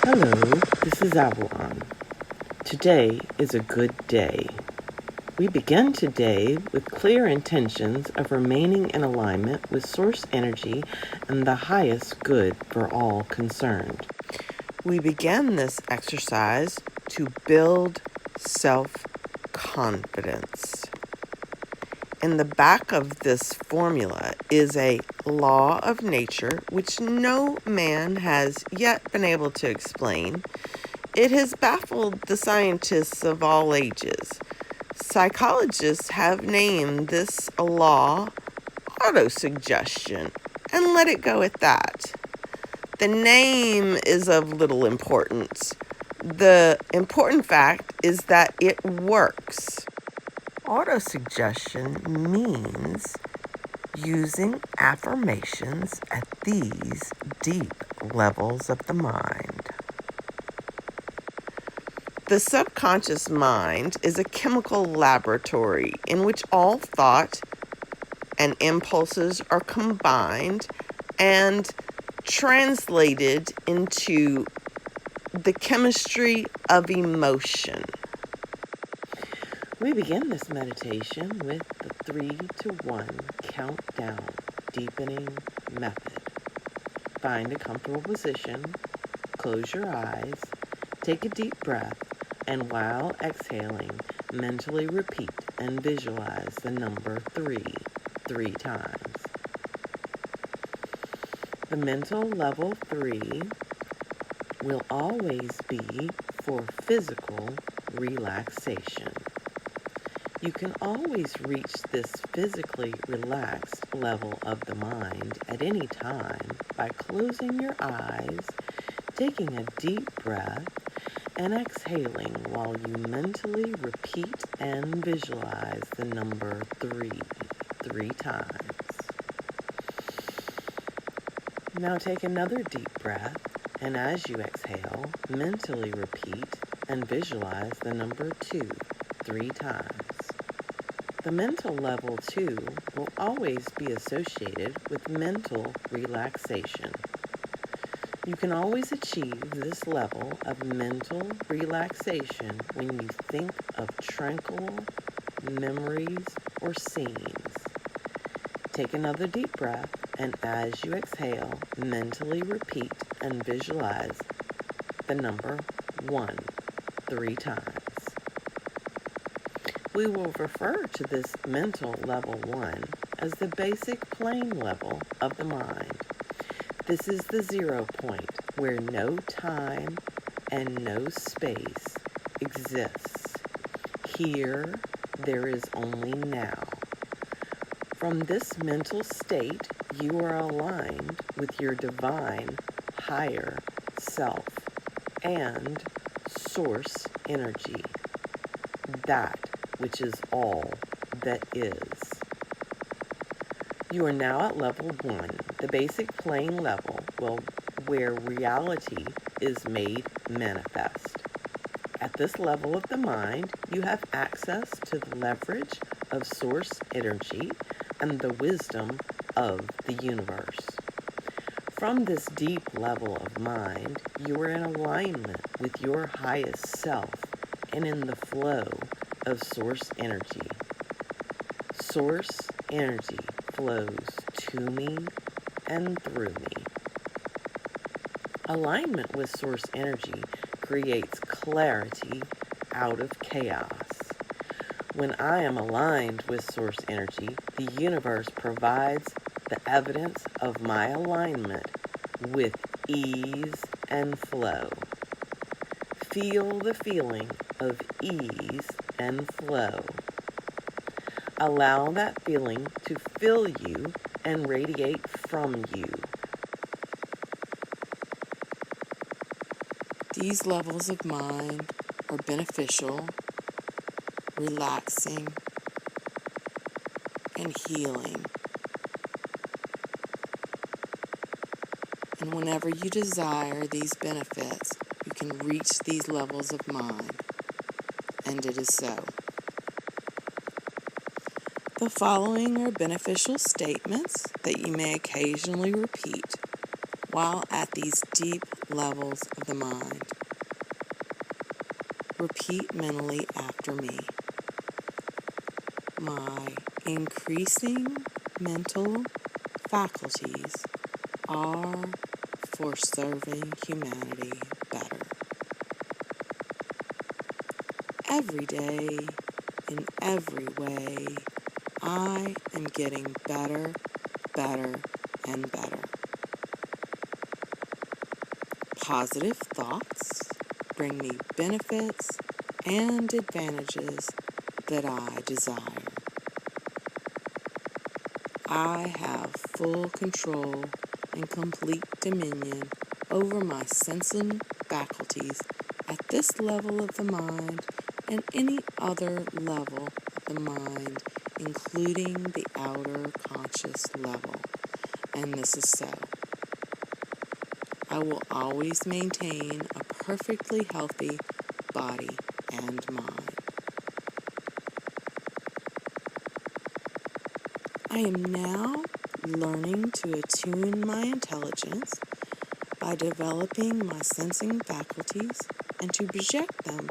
Hello, this is Avalon. Today is a good day. We begin today with clear intentions of remaining in alignment with source energy and the highest good for all concerned. We begin this exercise to build self-confidence. In the back of this formula is a law of nature which no man has yet been able to explain. It has baffled the scientists of all ages. Psychologists have named this a law autosuggestion and let it go at that. The name is of little importance. The important fact is that it works. Autosuggestion means using affirmations at these deep levels of the mind. The subconscious mind is a chemical laboratory in which all thought and impulses are combined and translated into the chemistry of emotion. We begin this meditation with the 3 to 1 countdown deepening method. Find a comfortable position, close your eyes, take a deep breath, and while exhaling, mentally repeat and visualize the number 3 times. The mental level 3 will always be for physical relaxation. You can always reach this physically relaxed level of the mind at any time by closing your eyes, taking a deep breath, and exhaling while you mentally repeat and visualize the number 3 times. Now take another deep breath, and as you exhale, mentally repeat and visualize the number 2 3 times. The mental level 2 will always be associated with mental relaxation. You can always achieve this level of mental relaxation when you think of tranquil memories or scenes. Take another deep breath, and as you exhale, mentally repeat and visualize the number 1 3 times. We will refer to this mental level 1 as the basic plane level of the mind. This is the 0 point where no time and no space exists. Here, there is only now. From this mental state, you are aligned with your divine higher self and source energy, that which is all that is. You are now at level 1, the basic plane level where reality is made manifest. At this level of the mind, you have access to the leverage of source energy and the wisdom of the universe. From this deep level of mind, you are in alignment with your highest self and in the flow of source energy. Source energy flows to me and through me. Alignment with source energy creates clarity out of chaos. When I am aligned with source energy, the universe provides the evidence of my alignment with ease and flow. Feel the feeling of ease and flow. Allow that feeling to fill you and radiate from you. These levels of mind are beneficial, relaxing, and healing. And whenever you desire these benefits, you can reach these levels of mind, and it is so. The following are beneficial statements that you may occasionally repeat while at these deep levels of the mind. Repeat mentally after me. My increasing mental faculties are for serving humanity better. Every day, in every way, I am getting better, better, and better. Positive thoughts bring me benefits and advantages that I desire. I have full control and complete dominion over my sensing faculties at this level of the mind and any other level of the mind, including the outer conscious level. And this is so. I will always maintain a perfectly healthy body and mind. I am now learning to attune my intelligence by developing my sensing faculties and to project them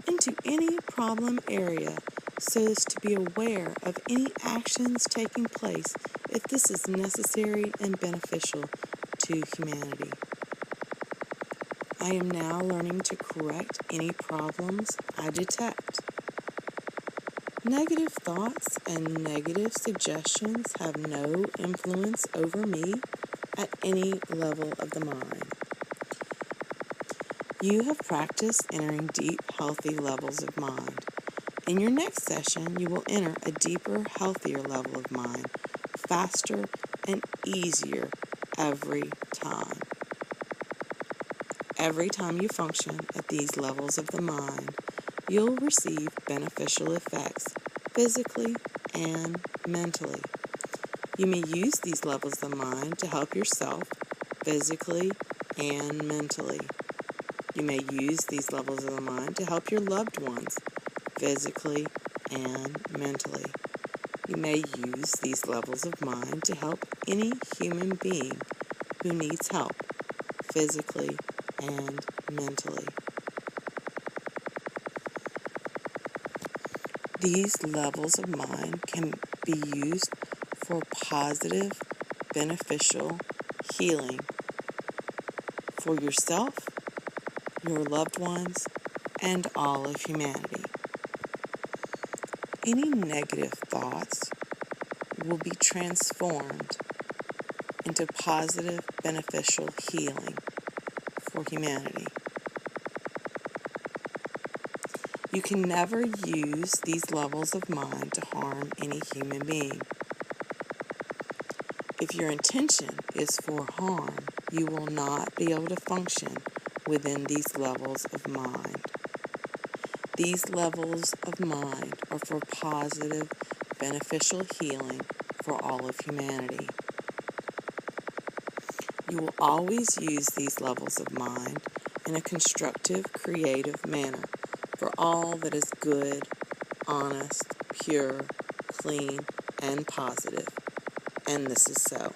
into any problem area so as to be aware of any actions taking place if this is necessary and beneficial to humanity. I am now learning to correct any problems I detect. Negative thoughts and negative suggestions have no influence over me at any level of the mind. You have practiced entering deep, healthy levels of mind. In your next session, you will enter a deeper, healthier level of mind, faster and easier every time. Every time you function at these levels of the mind, you'll receive beneficial effects physically and mentally. You may use these levels of the mind to help yourself physically and mentally. You may use these levels of the mind to help your loved ones physically and mentally. You may use these levels of mind to help any human being who needs help physically and mentally. These levels of mind can be used for positive, beneficial healing for yourself, your loved ones, and all of humanity. Any negative thoughts will be transformed into positive, beneficial healing for humanity. You can never use these levels of mind to harm any human being. If your intention is for harm, you will not be able to function within these levels of mind. These levels of mind are for positive, beneficial healing for all of humanity. You will always use these levels of mind in a constructive, creative manner for all that is good, honest, pure, clean, and positive. And this is so.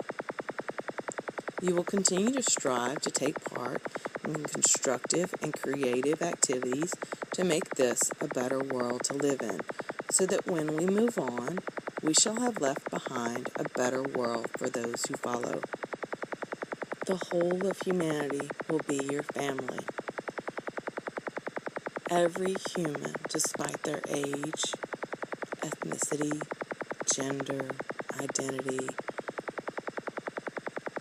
You will continue to strive to take part in constructive and creative activities to make this a better world to live in, so that when we move on, we shall have left behind a better world for those who follow. The whole of humanity will be your family. Every human, despite their age, ethnicity, gender, identity,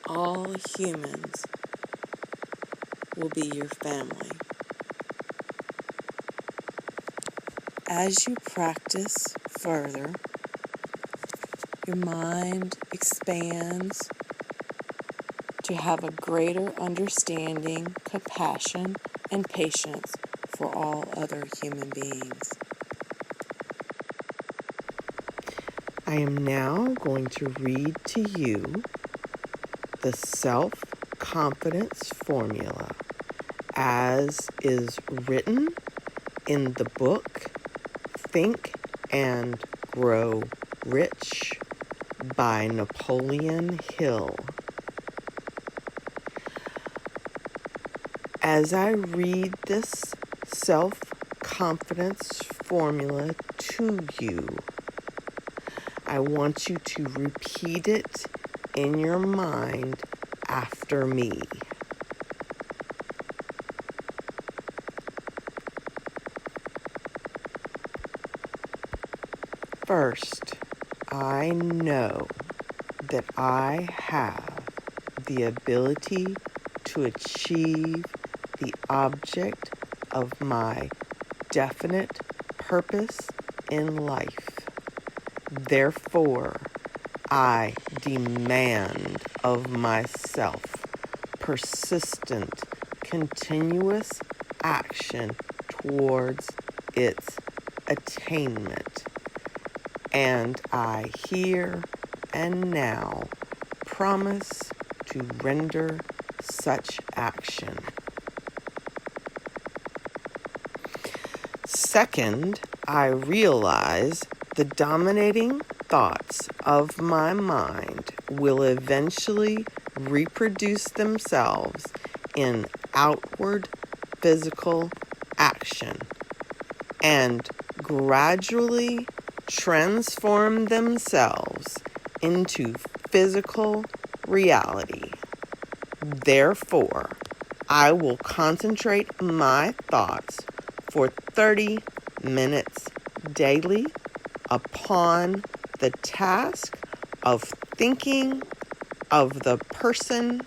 all humans will be your family. As you practice further, your mind expands to have a greater understanding, compassion, and patience for all other human beings. I am now going to read to you the self-confidence formula as is written in the book Think and Grow Rich by Napoleon Hill. As I read this self-confidence formula to you, I want you to repeat it in your mind after me. First, I know that I have the ability to achieve the object of my definite purpose in life. Therefore, I demand of myself persistent, continuous action towards its attainment. And I here and now promise to render such action. Second, I realize the dominating thoughts of my mind will eventually reproduce themselves in outward physical action and gradually transform themselves into physical reality. Therefore, I will concentrate my thoughts for 30 minutes daily upon the task of thinking of the person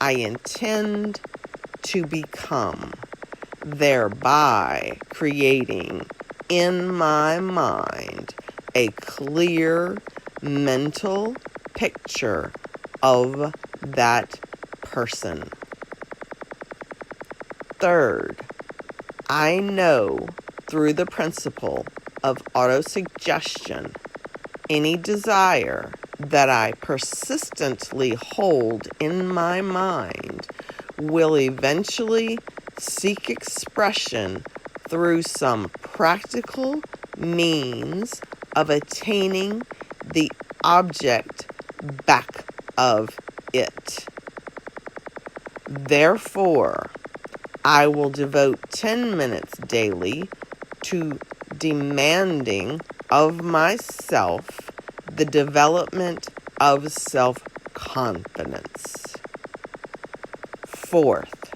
I intend to become, thereby creating in my mind a clear mental picture of that person. Third, I know through the principle of autosuggestion any desire that I persistently hold in my mind will eventually seek expression through some practical means of attaining the object back of it. Therefore, I will devote 10 minutes daily to demanding of myself the development of self-confidence. Fourth,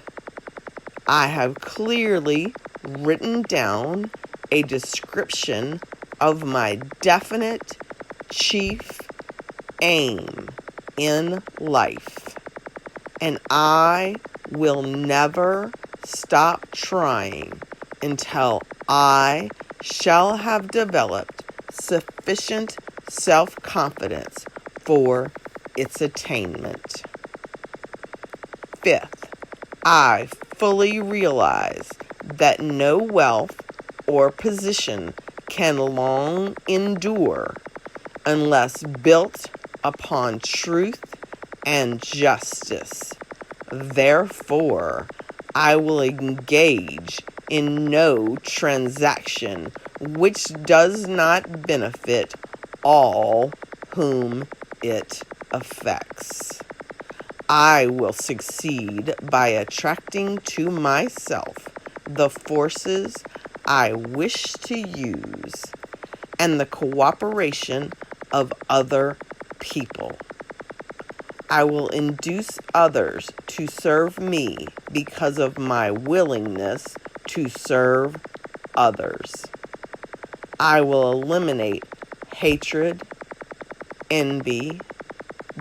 I have clearly written down a description of my definite chief aim in life, and I will never stop trying until I shall have developed sufficient self-confidence for its attainment. Fifth, I fully realize that no wealth or position can long endure unless built upon truth and justice. Therefore, I will engage in no transaction which does not benefit all whom it affects. I will succeed by attracting to myself the forces I wish to use and the cooperation of other people. I will induce others to serve me because of my willingness to serve others. I will eliminate hatred, envy,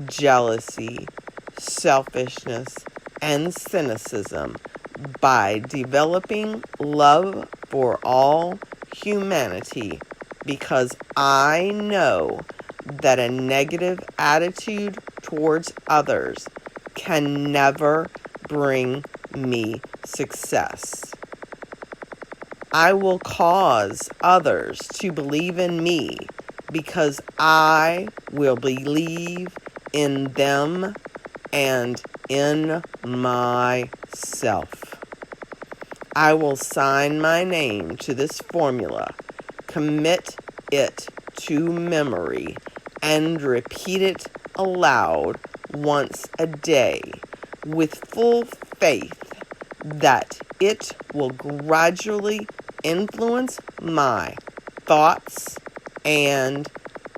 jealousy, selfishness, and cynicism by developing love for all humanity, because I know that a negative attitude towards others can never bring me success. I will cause others to believe in me because I will believe in them and in myself. I will sign my name to this formula, commit it to memory, and repeat it aloud once a day with full faith that it will gradually influence my thoughts and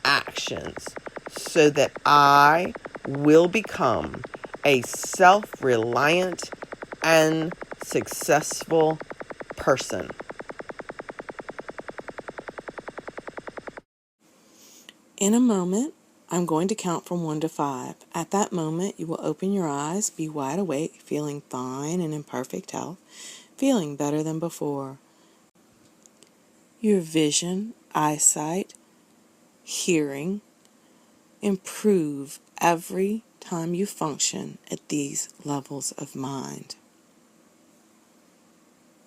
actions so that I will become a self-reliant and successful person. In a moment, I'm going to count from 1 to 5. At that moment, you will open your eyes, be wide awake, feeling fine and in perfect health, feeling better than before. Your vision, eyesight, hearing improve every time you function at these levels of mind.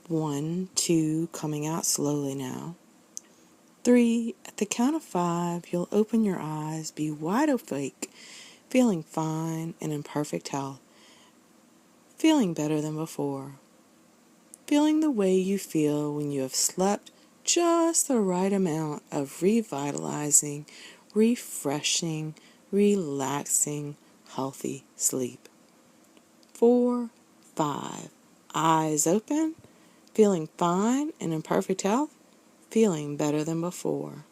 1, 2, coming out slowly now. 3, at the count of 5, you'll open your eyes, be wide awake, feeling fine and in perfect health, feeling better than before. Feeling the way you feel when you have slept just the right amount of revitalizing, refreshing, relaxing, healthy sleep. 4, 5, eyes open, feeling fine and in perfect health, feeling better than before.